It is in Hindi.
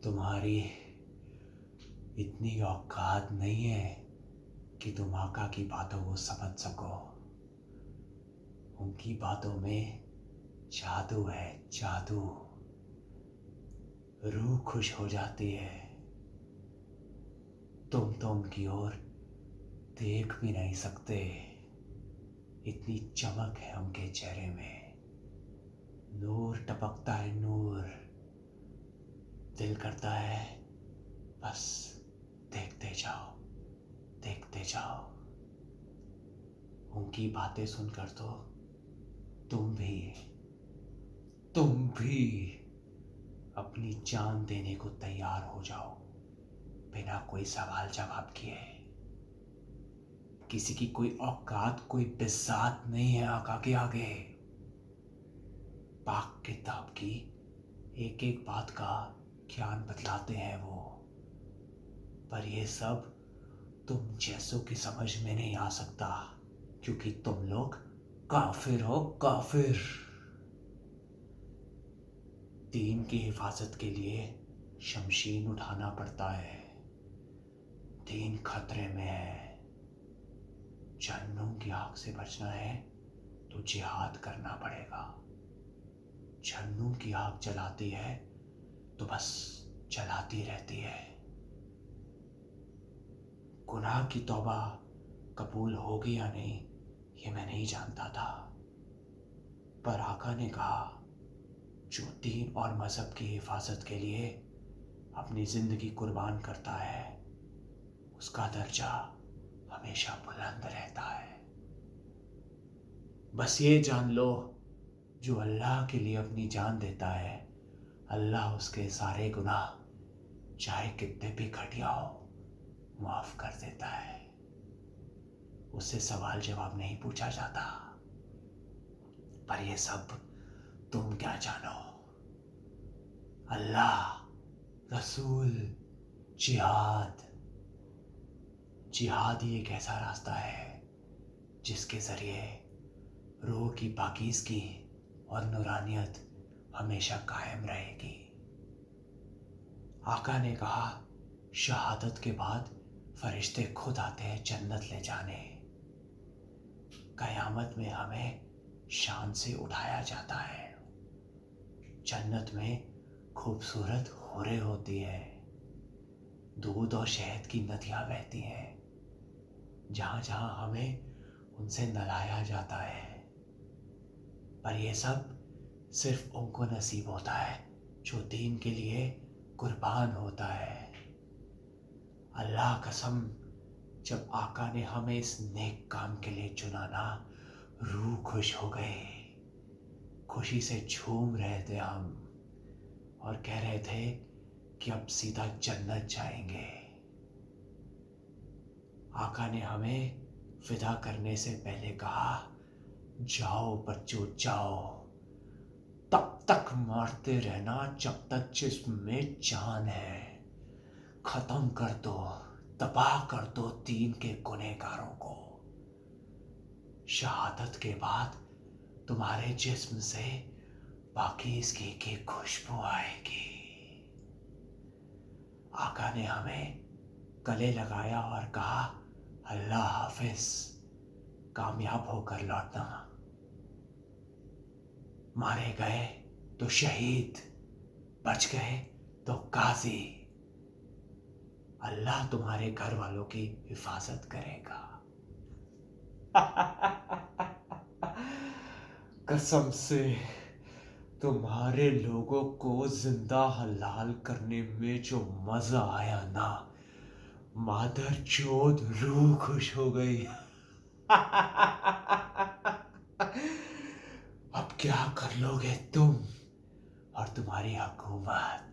तुम्हारी इतनी औकात नहीं है कि तुम आका की बातों को समझ सको। उनकी बातों में जादू है, जादू। रूह खुश हो जाती है। तुम तो उनकी ओर देख भी नहीं सकते, इतनी चमक है उनके चेहरे में। नूर टपकता है, नूर। दिल करता है बस देखते जाओ, देखते जाओ। उनकी बातें सुनकर तो तुम भी अपनी जान देने को तैयार हो जाओ, बिना कोई सवाल जवाब किए। किसी की कोई औकात, कोई बिसात नहीं है आका के आगे। पाक किताब की एक एक बात का ज्ञान बतलाते हैं वो। पर ये सब तुम जैसों की समझ में नहीं आ सकता, क्योंकि तुम लोग काफिर हो, काफिर। दीन की हिफाजत के लिए शमशीन उठाना पड़ता है। दीन खतरे में है। जहन्नुम की आग से बचना है तो जिहाद करना पड़ेगा। जहन्नुम की आग जलाती है तो बस जलाती रहती है। गुनाह की तौबा कबूल होगी या नहीं ये मैं नहीं जानता था, पर आका ने कहा जो दीन और मजहब की हिफाजत के लिए अपनी जिंदगी कुर्बान करता है उसका दर्जा हमेशा बुलंद रहता है। बस ये जान लो, जो अल्लाह के लिए अपनी जान देता है, अल्लाह उसके सारे गुनाह चाहे कितने भी घटिया हो माफ कर देता है। उससे सवाल जवाब नहीं पूछा जाता। पर ये सब तुम क्या जानो। अल्लाह, रसूल, जिहाद। जिहाद ही एक ऐसा रास्ता है जिसके जरिए रूह की पाकीज़गी और नूरानियत हमेशा कायम रहेगी। आका ने कहा शहादत के बाद फरिश्ते खुद आते हैं जन्नत ले जाने। कयामत में हमें शान से उठाया जाता है। जन्नत में खूबसूरत हूरें होती है। दूध और शहद की नदियां बहती हैं। जहां जहां हमें उनसे नहलाया जाता है। पर यह सब सिर्फ उनको नसीब होता है जो दीन के लिए कुर्बान होता है। अल्लाह कसम, जब आका ने हमें इस नेक काम के लिए चुना ना, रूह खुश हो गए। खुशी से झूम रहे थे हम और कह रहे थे कि अब सीधा जन्नत जाएंगे। आका ने हमें फिदा करने से पहले कहा जाओ बच्चों जाओ, तब तक मारते रहना जब तक जिस्म में जान है। खत्म कर दो, तबाह कर दो दीन के गुनहगारों को। शहादत के बाद तुम्हारे जिस्म से पाकीज़गी की खुशबू आएगी। आका ने हमें गले लगाया और कहा अल्लाह हाफिज, कामयाब होकर लौटना। मारे गए तो शहीद, बच गए तो गाजी। अल्लाह तुम्हारे घर वालों की हिफाजत करेगा। कसम से तुम्हारे लोगों को जिंदा हलाल करने में जो मजा आया ना, मादर चोद रूह खुश हो गई। अब क्या कर लोगे तुम और तुम्हारी हुकूमत।